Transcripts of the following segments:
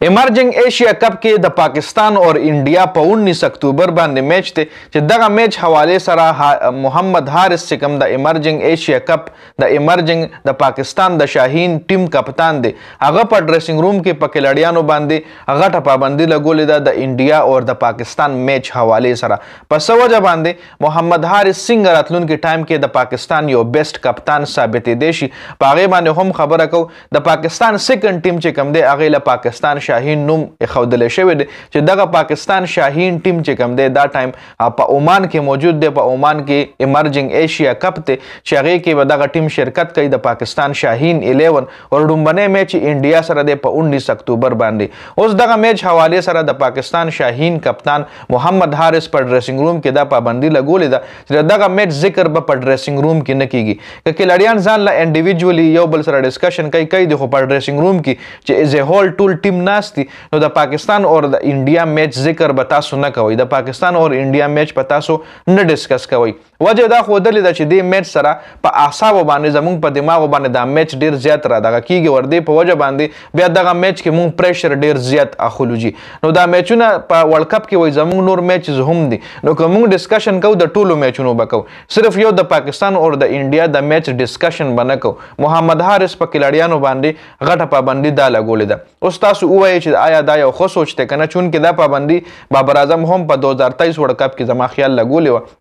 emerging Asia cup के द पाकिस्तान और इंडिया पे 19 अक्टूबर बांधे मैच थे दगा मैच हवाले सरा मोहम्मद हारिस से कम द इमर्जिंग एशिया कप द इमर्जिंग द पाकिस्तान द शाहीन टीम कप्तान दे अगर पर ड्रेसिंग रूम के पकेलड़ियानो बांधे अगर पाबंदी लगोले द इंडिया और द पाकिस्तान मैच हवाले सरा पस वजह बांधे मोहम्मद हारिस सिंह रतलून के टाइम के द पाकिस्तान यो बेस्ट कप्तान साबित देशी पागे बाने हम खबर को द पाकिस्तान सेकंड टीम चे कम दे अगेला पाकिस्तान शाहीन नुम खौदले शवे दे چې دغه پاکستان شاهین ټیم چې کوم دی دا ټایم په عمان کې موجود دی په عمان کې ایمرجنګ ایشیا کپ ته چې هغه کې به دغه ټیم شرکت کوي د پاکستان شاهین 11 اور ډومبنه میچ انډیا سره دی په 19 اکتوبر باندې اوس دغه میچ حواله سره د پاکستان شاهین کپتان محمد حارث پر ډریسنګ روم کې دا پابندي لګولې ده چې دغه میچ ذکر به په ډریسنګ روم کې نه کیږي که کلاډیان ځان لا انډیویډوالي یو بل سره ډسکشن کوي د خو په ډریسنګ روم کې چې از ا هول ټول ټیم ناشتي نو د پاکستان اور د انډیا میچ ذکر به تاسو نه کوئ د پاکستان اور انډیا میچ په تاسو نه ډسکس کوئ وجه دا ښودلې ده چې دې میچ سره په اعصابو باندې زموږ په دماغو باندې دا میچ ډیر زیات را دغه کیږي ور دې په وجه باندې بیا دغه میچ کې مونږ پریشر ډیر زیات اخلو جی نو دا میچونه په ورلد کپ کې وای زموږ نور میچز هم دي نو که مونږ ډسکشن کوو د ټولو میچونو به کوو صرف یو د پاکستان اور د انډیا د میچ ډسکشن به نه کوو محمد حارث په کلاډیانو باندې غټه پابندي دا لګولې ده اوس تاسو ووایئ چې آیا دا یو ښه سوچ دی که نه چونکې دا پابندي بابر اعظم هم په 2023 ورلد کپ کې زما خیال لګولې وه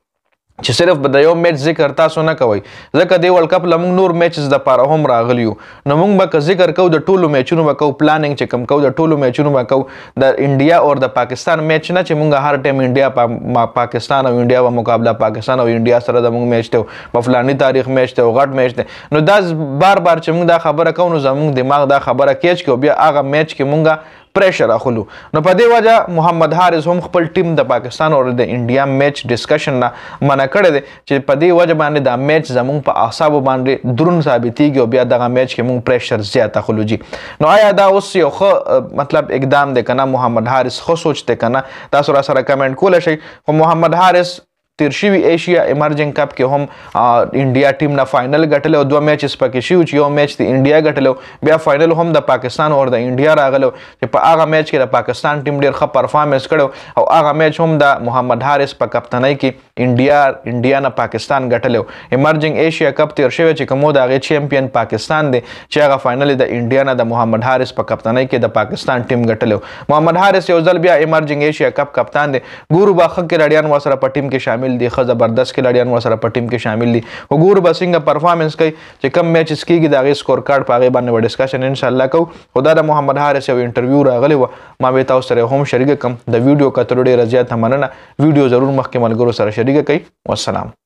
چې صرف به د یو میچ ذکر تاسو نه کوئ ځکه دې ورلد کپ لمونږ نور میچز د پاره هم راغلی یو نو موږ به که ذکر کوو د ټولو میچونو به کوو پلاننګ چې کوم کوو د ټولو میچونو به کوو د انډیا اور د پاکستان میچ نه چې موږ هر ټایم انډیا پاکستان او انډیا به مقابله پاکستان او انډیا سره د موږ میچ ته په فلاني تاریخ میچ ته غټ میچ ته نو دا بار بار چې موږ دا خبره کوو نو زموږ دماغ دا خبره کیچ کوو بیا هغه میچ کې موږ پریشر اخلو نو په دې وجه محمد حارث هم خپل ټیم د پاکستان او د انډیا میچ ډسکشن نه منع کړی دی چې په دې وجه باندې دا میچ زموږ په اعصابو باندې درون ثابتېږي او بیا دغه میچ کې موږ پریشر زیات اخلو جی نو آیا دا اوس یو ښه مطلب اقدام دی که نه محمد حارث ښه سوچ دی که نه تاسو را سره کمنټ کولی شئ خو محمد حارث تیر شوي ایشیا ایمرجنګ کپ کې هم انډیا ټیم نه فاینل ګټلی او 2 میچز پکې شوي چې یو میچ د انډیا ګټلی بیا فاینل هم د پاکستان اور د انډیا راغلی چې په هغه میچ کې د پاکستان ټیم ډېر ښه پرفارمنس کړی او هغه میچ هم د محمد حارث په کپتنۍ کې انډیا نه پاکستان ګټلی ایمرجنګ ایشیا کپ تیر شوی چې کوم د هغې چیمپین پاکستان دی چې هغه فاینل د انډیا نه د محمد حارث په کپتنۍ کې د پاکستان ټیم ګټلی محمد حارث یو ځل بیا ایمرجنګ ایشیا کپ کپتان دی ګورو به ښه کلاډیان ورسره په ټیم کې شامل دي ښه زبردست کلاډیان ورسره په ټیم کې شامل دي وګورو به څنګه پرفارمنس کوي چې کم میچز کېږي د هغې سکور کارډ په هغې باندې به ډسکشن انشاءالله کوو خو دا د محمد حارث یو انټرویو راغلی وه ما به تاسو سره هم شریکه کړم د ویډیو کتلو ډېره زیاته مننه ویډیو ضرور مخکې ملګرو سره شریکه کړئ والسلام